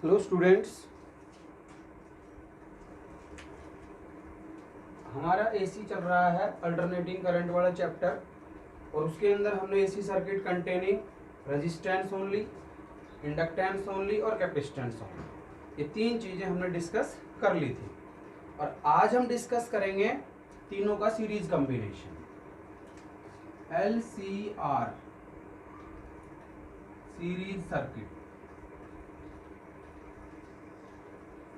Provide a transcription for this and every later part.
Hello students, हमारा AC चल रहा है अल्टरनेटिंग करंट वाला चैप्टर और उसके अंदर हमने AC circuit containing resistance only, inductance only और कैपेसिटेंस ओनली, ये तीन चीज़ें हमने डिस्कस कर ली थी। और आज हम डिस्कस करेंगे तीनों का series combination, LCR series circuit,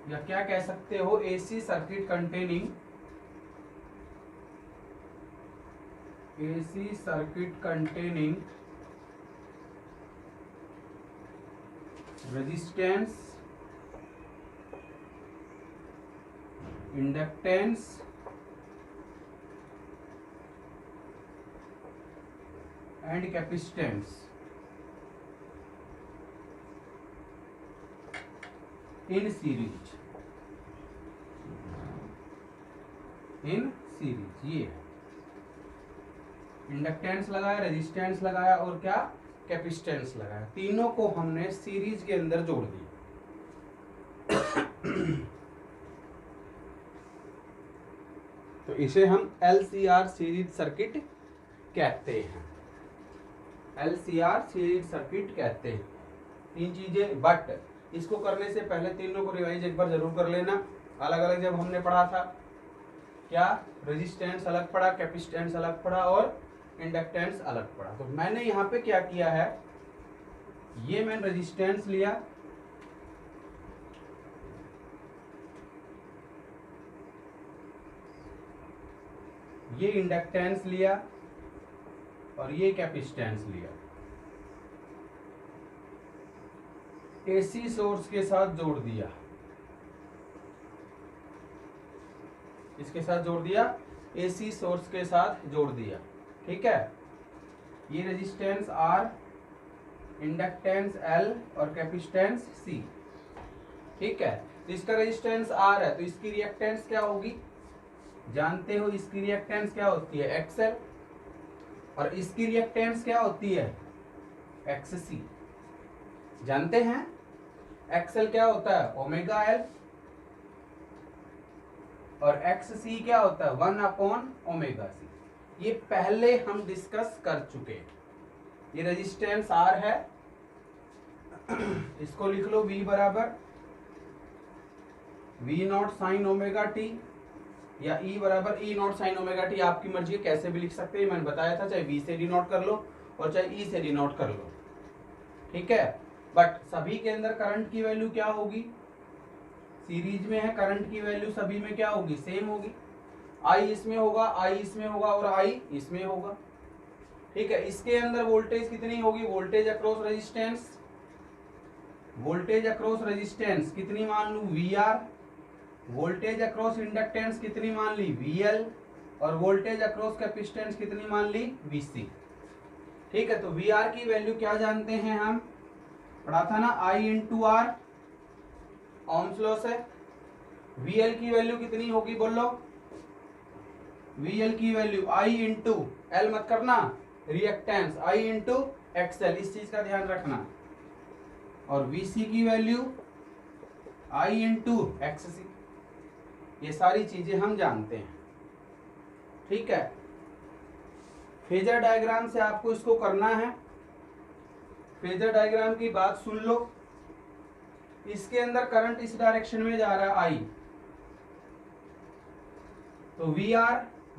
या क्या कह सकते हो AC circuit containing resistance, inductance and capacitance in series. ये इंडक्टेंस लगाया, रेजिस्टेंस लगाया और क्या कैपेसिटेंस लगाया, तीनों को हमने सीरीज के अंदर जोड़ दिया। तो इसे हम LCR सीरीज सर्किट कहते हैं। LCR सीरीज सर्किट कहते हैं। तीन चीजें, बट इसको करने से पहले तीनों को रिवाइज एक बार जरूर कर लेना। अलग अलग जब हमने पढ़ा था, क्या रेजिस्टेंस अलग पढ़ा, कैपेसिटेंस अलग पढ़ा और इंडक्टेंस अलग पढ़ा। तो मैंने यहाँ पे क्या किया है, ये मैंने रेजिस्टेंस लिया, ये इंडक्टेंस लिया और ये कैपेसिटेंस लिया, एसी सोर्स के साथ जोड़ दिया, इसके साथ जोड़ दिया, एसी सोर्स के साथ जोड़ दिया। ठीक है, ये रेजिस्टेंस R, इंडक्टेंस L और कैपेसिटेंस C। ठीक है, तो इसका रेजिस्टेंस R है तो इसकी रिएक्टेंस क्या होगी, जानते हो इसकी रिएक्टेंस क्या होती है, XL, और इसकी रिएक्टेंस क्या होती है, XC। जानते हैं XL क्या होता है, ओमेगा L, और XC क्या होता है, 1/ओमेगा C। ये पहले हम डिस्कस कर चुके। ये रेजिस्टेंस R है, इसको लिख लो V बराबर V0 साइन ओमेगा टी, या E बराबर E0 साइन ओमेगा टी, आपकी मर्जी है, कैसे भी लिख सकते हैं। मैंने बताया था चाहे V से डिनोट कर लो और चाहे E से डिनोट कर लो। ठीक है, बट सभी के अंदर करंट की वैल्यू क्या होगी, सीरीज में है, करंट की वैल्यू सभी में क्या होगी, सेम होगी। I इसमें होगा, I इसमें होगा और I इसमें होगा। ठीक है, इसके अंदर वोल्टेज कितनी होगी, वोल्टेज अक्रॉस रेजिस्टेंस, कितनी मान लूं, VR, वोल्टेज अक्रॉस इंडक्टेंस कितनी मान ली, VL, और वोल्टेज अक्रॉस कैपेसिटेंस कितनी मान ली, VC। ठीक है, तो VR की वैल्यू क्या जानते हैं हम, पढ़ा था ना, I into R, Ohm's law से। VL की वैल्यू कितनी होगी, बोलो, VL की वैल्यू I इंटू L मत करना, रिएक्टेंस I इंटू XL, इस चीज का ध्यान रखना। और VC की वैल्यू I इंटू XC, ये सारी चीजें हम जानते हैं। ठीक है, फेजर डायग्राम से आपको इसको करना है। फेजर डायग्राम की बात सुन लो, इसके अंदर करंट इस डायरेक्शन में जा रहा है I, तो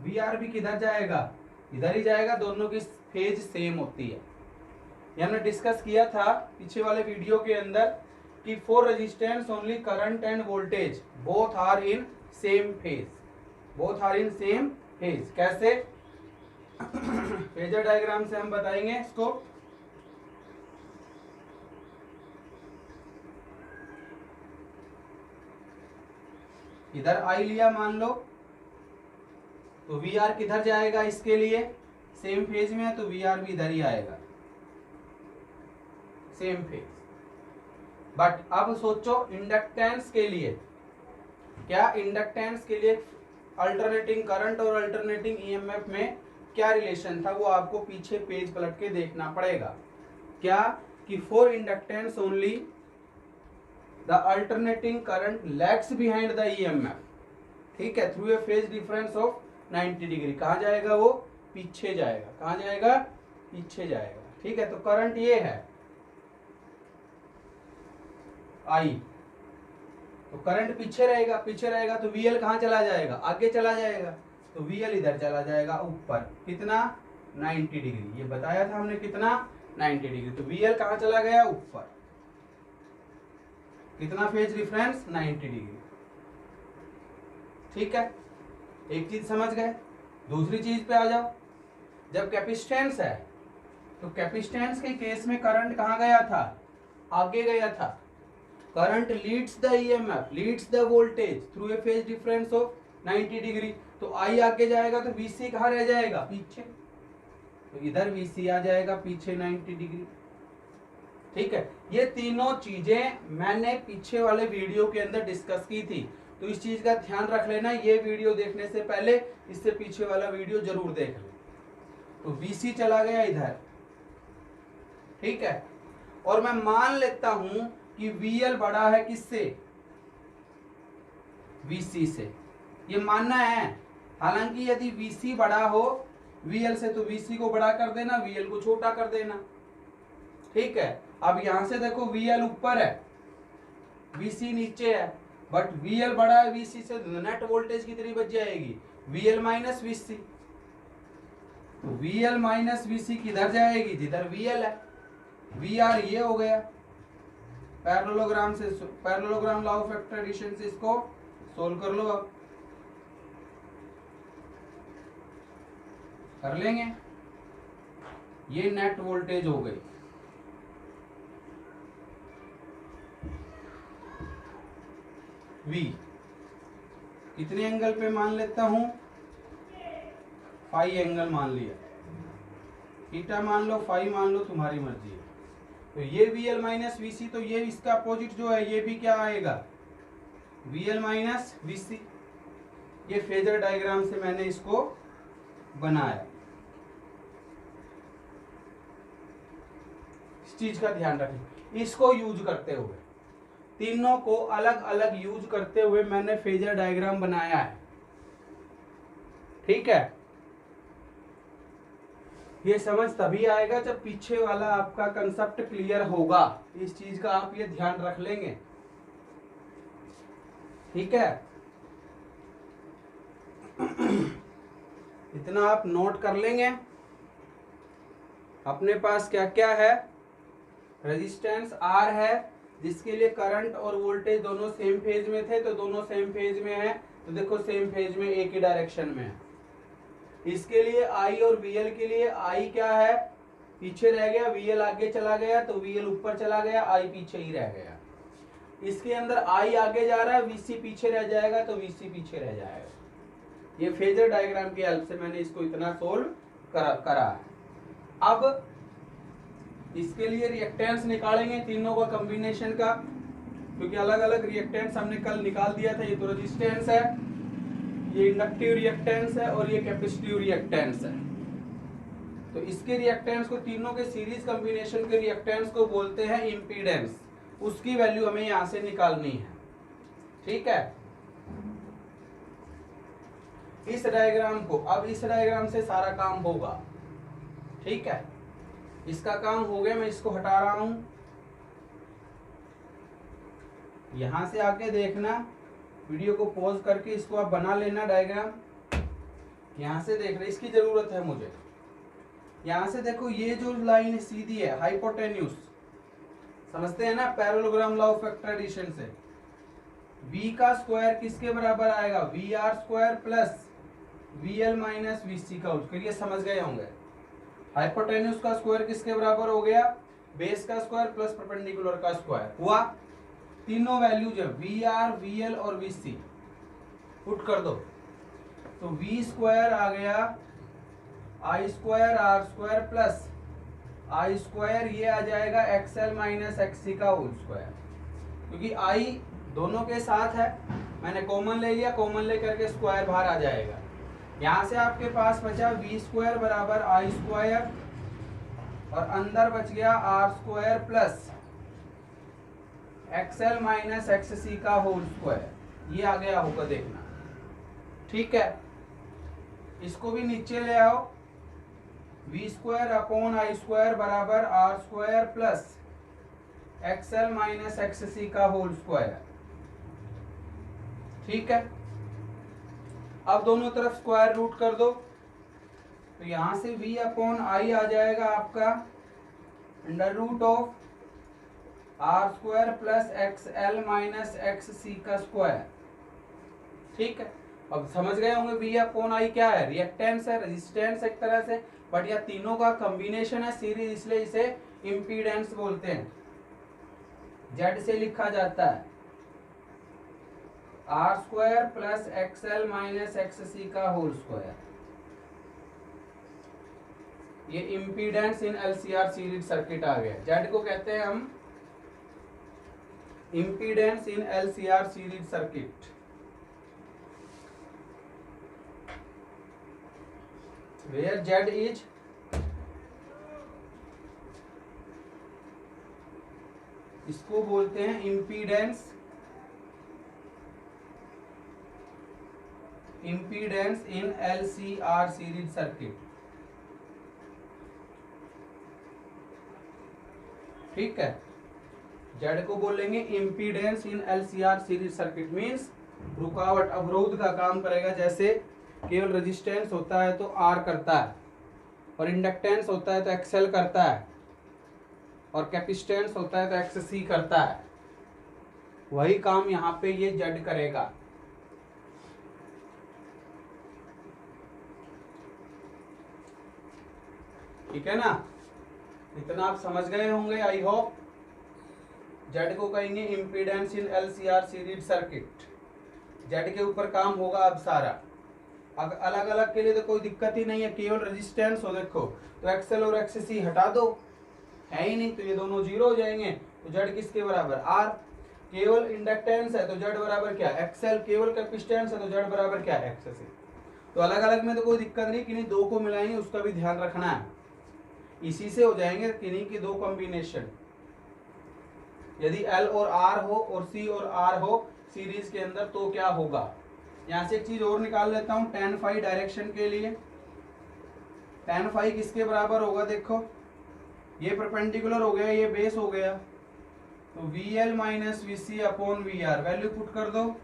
VR भी किधर जाएगा, इधर ही जाएगा, दोनों की फेज सेम होती है। ये हमने डिस्कस किया था पीछे वाले वीडियो के अंदर कि for resistance only current and voltage both are in same phase, कैसे फेजर डायग्राम से हम बताएंगे इसको। इधर I लिया मान लो, तो VR किधर जाएगा, इसके लिए सेम फेज में है तो VR भी इधर ही आएगा, सेम फेज। बट अब सोचो इंडक्टेंस के लिए, क्या इंडक्टेंस के लिए अल्टरनेटिंग करंट और अल्टरनेटिंग ईएमएफ में क्या रिलेशन था, वो आपको पीछे पेज पलट के देखना पड़ेगा। क्या कि for inductance only the alternating current lags behind the EMF, ठीक है, through a phase difference of 90 degree. कहाँ जाएगा वो? पीछे जाएगा। कहाँ जाएगा? पीछे जाएगा, ठीक है। तो करंट ये है आई, तो करंट पीछे रहेगा, पीछे रहेगा तो वीएल कहाँ चला जाएगा? आगे चला जाएगा। तो वीएल इधर चला जाएगा ऊपर, कितना? 90 डिग्री। ये बताया था हमने, कितना? 90 डिग्री। तो वीएल कहाँ चला गया? ऊपर। कितना फेज डिफरेंस? 90 डिग्री, ठीक है। एक चीज समझ गए। दूसरी चीज पे आ जाओ। जब कैपेसिटेंस है तो कैपेसिटेंस के केस में करंट कहाँ गया था? आगे गया था। Current leads the EMF, leads the voltage through a phase difference of 90 degree. तो आई आगे जाएगा तो वीसी कहाँ रह जाएगा? पीछे। तो इधर वीसी आ जाएगा पीछे 90 डिग्री, ठीक है। ये तीनों चीजें मैंने पीछे वाले वीडियो के अंदर डिस्कस की थी, तो इस चीज का ध्यान रख लेना। ये वीडियो देखने से पहले इससे पीछे वाला वीडियो जरूर देख लें। तो वीसी चला गया इधर, ठीक है। और मैं मान लेता हूं कि वीएल बड़ा है किससे? वीसी से। ये मानना है। हालांकि यदि वीसी बड़ा हो वीएल से तो वीसी को बड़ा कर देना, वीएल को छोटा कर देना, ठीक है। अब यहां से देखो वीएल ऊपर है, वीसी नीचे है, बट वीएल बड़ा है वीसी से, नेट वोल्टेज कितनी बच जाएगी? VL minus VC. तो वीएल माइनस वीसी किधर जाएगी? जिधर वीएल है। वीआर ये हो गया। पैरेललोग्राम से, parallelogram law of vector addition से इसको सोल्व कर लो। अब कर लेंगे। ये नेट वोल्टेज हो गई, वी कितने एंगल पे मान लेता हूं? फाई एंगल मान लिया। थीटा मान लो, फाई मान लो, तुम्हारी मर्जी है। तो ये वीएल माइनस वीसी, तो ये इसका अपोजिट जो है ये भी क्या आएगा? VL minus VC. ये फेजर डायग्राम से मैंने इसको बनाया। इस चीज का ध्यान रखें। इसको यूज करते हुए, तीनों को अलग अलग यूज करते हुए मैंने फेजर डायग्राम बनाया है, ठीक है। ये समझ तभी आएगा जब पीछे वाला आपका कंसेप्ट क्लियर होगा। इस चीज का आप ये ध्यान रख लेंगे, ठीक है। इतना आप नोट कर लेंगे। अपने पास क्या क्या है? रेजिस्टेंस आर है, जिसके लिए करंट और वोल्टेज दोनों सेम फेज में थे, तो दोनों सेम फेज में है। तो देखो सेम फेज में एक ही डायरेक्शन में है। इसके लिए आई और वीएल के लिए आई क्या है? पीछे रह गया, वीएल आगे चला गया, तो वीएल ऊपर चला गया, आई पीछे ही रह गया। इसके अंदर आई आगे जा रहा है, वीसी पीछे रह जाएगा, तो वीसी पीछे रह जाएगा। ये फेजर डायग्राम की हेल्प से मैंने इसको इतना सोल्व करा है। अब इसके लिए रिएक्टेंस निकालेंगे तीनों का कॉम्बिनेशन का, क्योंकि अलग अलग रिएक्टेंस हमने कल निकाल दिया था। ये तो रेजिस्टेंस है, ये इंडक्टिव रिएक्टेंस है और ये कैपेसिटिव रिएक्टेंस है। तो इसके रिएक्टेंस को, तीनों के सीरीज कॉम्बिनेशन के रिएक्टेंस को बोलते हैं इम्पीडेंस। उसकी वैल्यू हमें यहां से निकालनी है, ठीक है। इस डायग्राम को, अब इस डायग्राम से सारा काम होगा, ठीक है। इसका काम हो गया, मैं इसको हटा रहा हूं। यहां से आके देखना, वीडियो को पॉज करके इसको आप बना लेना डायग्राम। यहां से देखना, इसकी जरूरत है मुझे। यहां से देखो, ये जो लाइन सीधी है हाइपोटेन्यूज, समझते हैं ना parallelogram law of vector addition से। v का स्क्वायर किसके बराबर आएगा? V R square plus VL minus VC का होल स्क्वायर। ये समझ गए होंगे। हाइपोटेन्यूज का स्क्वायर किसके बराबर हो गया? बेस का स्क्वायर प्लस परपेंडिकुलर का स्क्वायर हुआ। तीनों वैल्यूज है वी आर, वी एल और वी सी, पुट कर दो। तो वी स्क्वायर आ गया I square R square plus I square, ये आ जाएगा एक्सएल माइनस एक्सी का होल स्क्वायर। क्योंकि आई दोनों के साथ है, मैंने कॉमन ले लिया, कॉमन ले करके स्क्वायर बाहर आ जाएगा। यहां से आपके पास बचा वी स्क्वायर बराबर आई स्क्वायर और अंदर बच गया R square plus X L minus X C का होल स्क्वायर, ये आ गया होगा देखना। ठीक है, इसको भी नीचे ले आओ, V square upon I square बराबर R square plus X L minus X C का होल स्क्वायर। ठीक है, अब दोनों तरफ स्क्वायर रूट कर दो, तो यहां से v अपॉन आई आ जाएगा आपका under root of R square plus X L minus X C का स्क्वायर। ठीक है, अब समझ गए होंगे v अपॉन आई क्या है, रिएक्टेंस है, रेजिस्टेंस एक तरह से, बट यह तीनों का कॉम्बिनेशन है सीरीज, इसलिए इसे इम्पीडेंस बोलते हैं। जेड से लिखा जाता है R square plus X L minus X C का होल स्क्वायर। ये impedance in LCR series circuit आ गया। जेड को कहते हैं हम impedance in LCR series circuit. Where Z is इसको बोलते हैं impedance in LCR series circuit. ठीक है, जेड को बोलेंगे impedance in LCR series circuit, means रुकावट अवरोध का काम करेगा। जैसे केवल रेजिस्टेंस होता है तो आर करता है, और इंडक्टेंस होता है तो एक्सएल करता है, और कैपेसिटेंस होता है तो एक्स सी करता है। वही काम यहाँ पे ये जेड करेगा। ठीक है ना, इतना आप समझ गए होंगे आई होप। जेड को कहेंगे impedance in LCR series circuit. Z के ऊपर काम होगा अब सारा। अगर अलग अलग के लिए तो कोई दिक्कत ही नहीं है, केवल रेजिस्टेंस हो देखो तो एक्सएल और एक्स सी हटा दो, है ही नहीं, तो ये दोनों जीरो हो जाएंगे। तो जेड किसके बराबर आर। केवल इंडक्टेंस है तो जेड बराबर क्या एक्सएल, केवल कैपेसिटेंस है तो जेड बराबर क्या एक्स सी। तो अलग अलग में तो कोई दिक्कत नहीं, किन्हीं दो को मिलाएंगे उसका भी ध्यान रखना है, इसी से हो जाएंगे किन्हीं की दो कॉम्बिनेशन। यदि एल और आर हो और सी और आर हो सीरीज के अंदर तो क्या होगा। यहां से एक चीज और निकाल लेता हूं tan फाई डायरेक्शन के लिए। tan फाई किसके बराबर होगा, देखो ये परपेंडिकुलर हो गया, ये बेस हो गया, तो V L minus V C upon V R. Value put कर दो,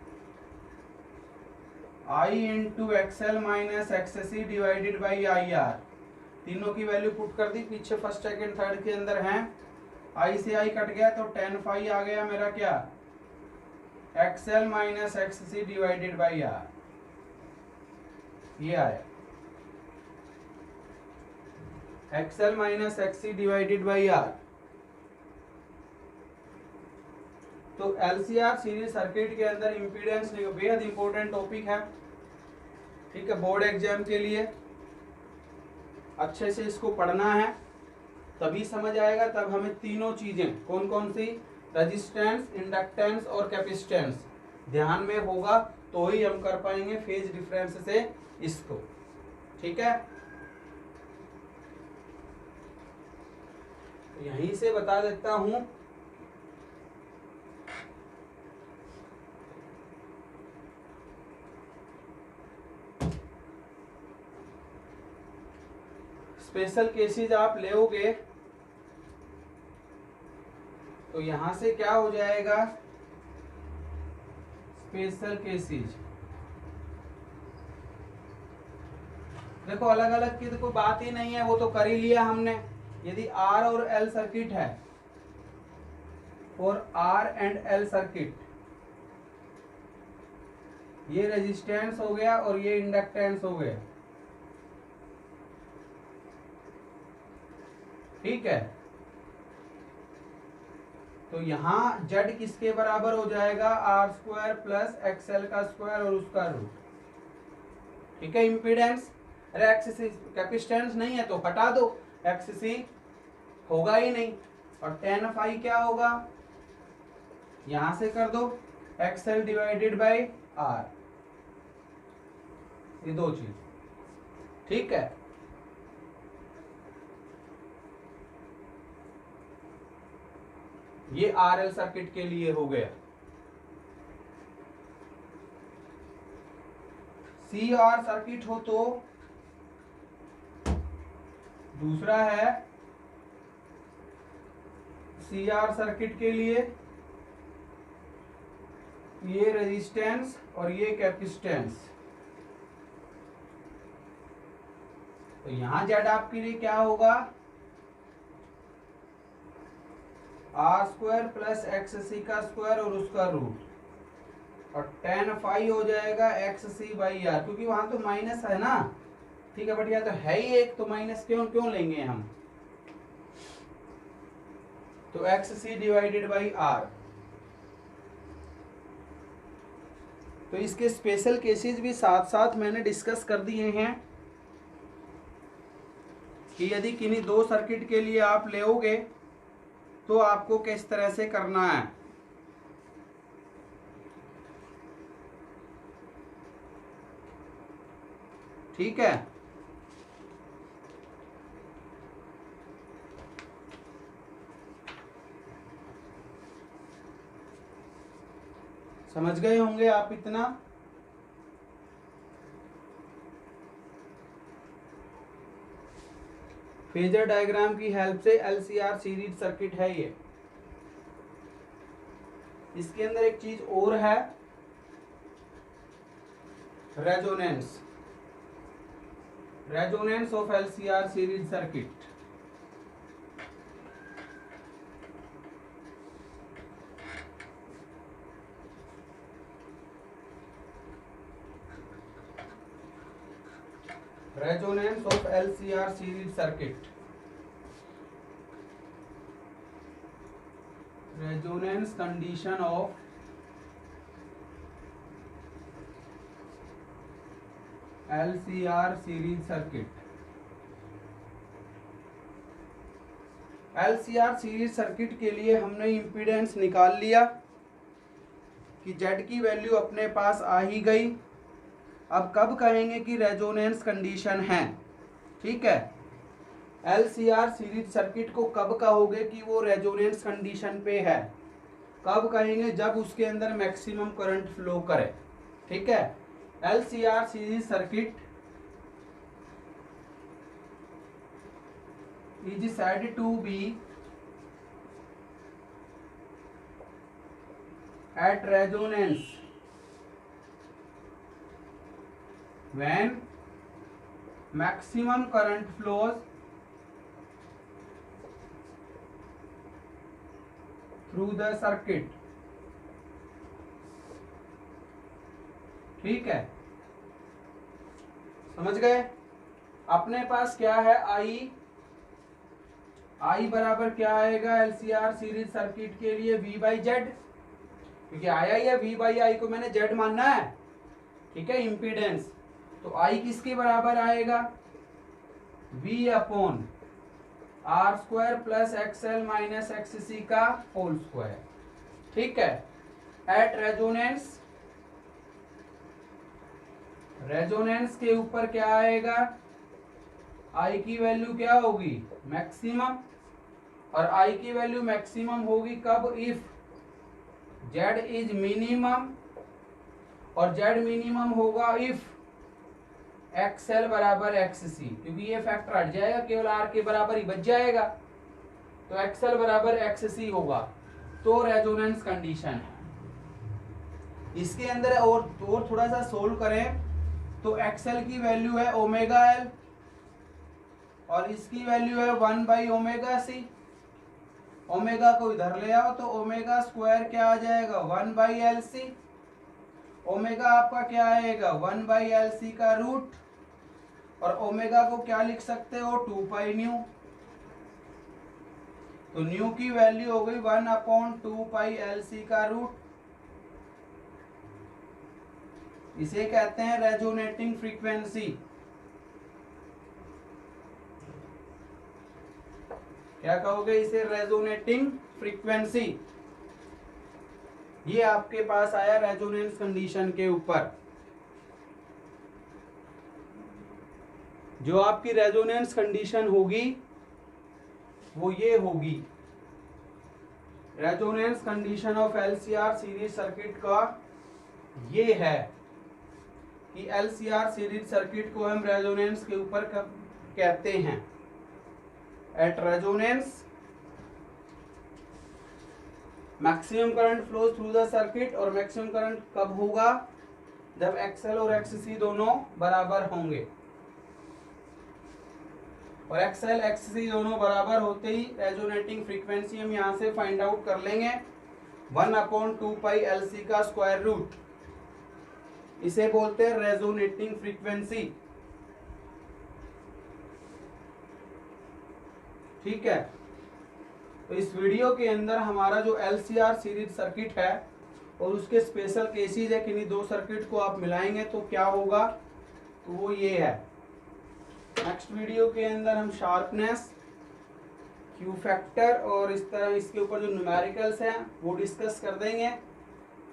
I into X L minus X C divided by I R. तीनों की वैल्यू पुट कर दी, पीछे फर्स्ट सेकंड थर्ड के अंदर हैं, आई से आई कट गया तो tan फाई आ गया मेरा क्या XL minus X C divided by R, ये आया XL minus X C divided by R. तो एलसीआर सीरीज सर्किट के अंदर इंपीडेंस बेहद इंपॉर्टेंट टॉपिक है। ठीक है, बोर्ड एग्जाम के लिए अच्छे से इसको पढ़ना है, तभी समझ आएगा। तब हमें तीनों चीजें कौन कौन सी, रेजिस्टेंस, इंडक्टेंस और कैपेसिटेंस ध्यान में होगा, तो ही हम कर पाएंगे फेज डिफरेंस से इसको। ठीक है, यहीं से बता देता हूं स्पेशल केसेस आप लेओगे तो यहां से क्या हो जाएगा, स्पेशल केसेस देखो अलग अलग की तो कोई बात ही नहीं है, वो तो कर ही लिया हमने। यदि आर और एल सर्किट है, और आर एंड एल सर्किट, ये रेजिस्टेंस हो गया और ये इंडक्टेंस हो गया। ठीक है, तो यहां जेड किसके बराबर हो जाएगा, आर स्क्वायर प्लस एक्सएल का स्क्वायर और उसका रूट। ठीक है, इम्पीडेंस, अरे एक्स कैपेसिटेंस नहीं है तो हटा दो, एक्स सी होगा ही नहीं, और tan फाई क्या होगा, यहां से कर दो एक्सएल डिवाइडेड बाई आर, ये दो चीज। ठीक है, ये आरएल सर्किट के लिए हो गया। सीआर सर्किट हो तो दूसरा है सीआर सर्किट के लिए ये रेजिस्टेंस और ये कैपेसिटेंस। तो यहां जेड आपके लिए क्या होगा, are square plus x C का स्क्वायर और उसका रूट, और टेन फाई हो जाएगा एक्स सी बाई आर, क्योंकि वहां तो माइनस है ना, ठीक है, बट यह तो है ही एक, तो माइनस क्यों लेंगे हम, तो X C divided by R. तो इसके स्पेशल केसेस भी साथ साथ मैंने डिस्कस कर दिए हैं कि यदि किन्हीं दो सर्किट के लिए आप लेओगे तो आपको किस तरह से करना है। ठीक है, समझ गए होंगे आप इतना। फेजर डायग्राम की हेल्प से एलसीआर सीरीज सर्किट है ये। इसके अंदर एक चीज और है, resonance, resonance of LCR series circuit. Resonance of LCR series circuit. Resonance condition of LCR series circuit. LCR series circuit के लिए हमने इम्पीडेंस निकाल लिया कि Z की वैल्यू अपने पास आ ही गई। अब कब कहेंगे कि रेजोनेंस कंडीशन है, ठीक है, एलसीआर सीरीज सर्किट को कब कहोगे कि वो रेजोनेंस कंडीशन पे है, कब कहेंगे, जब उसके अंदर मैक्सिमम करंट फ्लो करे। ठीक है, LCR series circuit is said to be at resonance when maximum current flows through the circuit। ठीक है, समझ गए। अपने पास क्या है, आई बराबर क्या आएगा एलसीआर सीरीज सर्किट के लिए, V बाई जेड, क्योंकि आया ही है, V बाई आई को मैंने जेड मानना है। ठीक है, इम्पीडेंस, तो आई किसके बराबर आएगा, V upon R square plus X L minus X C का होल स्क्वायर। ठीक है, एट रेजोनेंस, रेजोनेंस के ऊपर क्या आएगा, आई की वैल्यू क्या होगी, मैक्सिमम, और आई की वैल्यू मैक्सिमम होगी कब, इफ जेड इज मिनिमम, और जेड मिनिमम होगा इफ एक्सएल बराबर एक्स सी, क्योंकि ये फैक्टर हट जाएगा, केवल आर के बराबर ही बच जाएगा, तो एक्सएल बराबर एक्स सी होगा, तो रेजोनेंस कंडीशन है। इसके अंदर और थोड़ा सा सोल्व करें तो एक्सएल की वैल्यू है ओमेगा एल और इसकी वैल्यू है 1 बाई ओमेगा सी। ओमेगा को इधर ले आओ तो ओमेगा स्क्वायर क्या आ जाएगा, 1 बाई एल सी। ओमेगा आपका क्या आएगा, 1 बाई एल सी का रूट, और ओमेगा को क्या लिख सकते हो, 2 पाई न्यू। तो न्यू की वैल्यू हो गई 1 अपॉन 2 पाई एल सी का रूट। इसे कहते हैं रेजोनेटिंग फ्रीक्वेंसी। क्या कहोगे इसे, रेजोनेटिंग फ्रीक्वेंसी। ये आपके पास आया रेजोनेंस कंडीशन के ऊपर। जो आपकी रेजोनेंस कंडीशन होगी वो ये होगी, resonance condition of LCR series circuit का ये है कि LCR सीरीज सर्किट को हम रेजोनेंस के ऊपर कहते हैं। At resonance maximum current flows through the circuit, और मैक्सिमम करंट कब होगा? जब XL और XC दोनों बराबर होंगे, और XL XC दोनों बराबर होते ही रेजोनेटिंग फ्रीक्वेंसी हम यहां से फाइंड आउट कर लेंगे 1/2π LC का स्क्वायर रूट। इसे बोलते हैं रेजोनेटिंग फ्रीक्वेंसी। ठीक है, तो इस वीडियो के अंदर हमारा जो LCR सीरीज सर्किट है और उसके स्पेशल केसेस है, किन्हीं दो सर्किट को आप मिलाएंगे तो क्या होगा, तो वो ये है। नेक्स्ट वीडियो के अंदर हम शार्पनेस, क्यू फैक्टर और इस तरह इसके ऊपर जो न्यूमेरिकल्स हैं वो डिस्कस कर देंगे।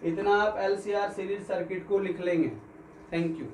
इतना आप LCR सीरीज सर्किट को लिख लेंगे। Thank you.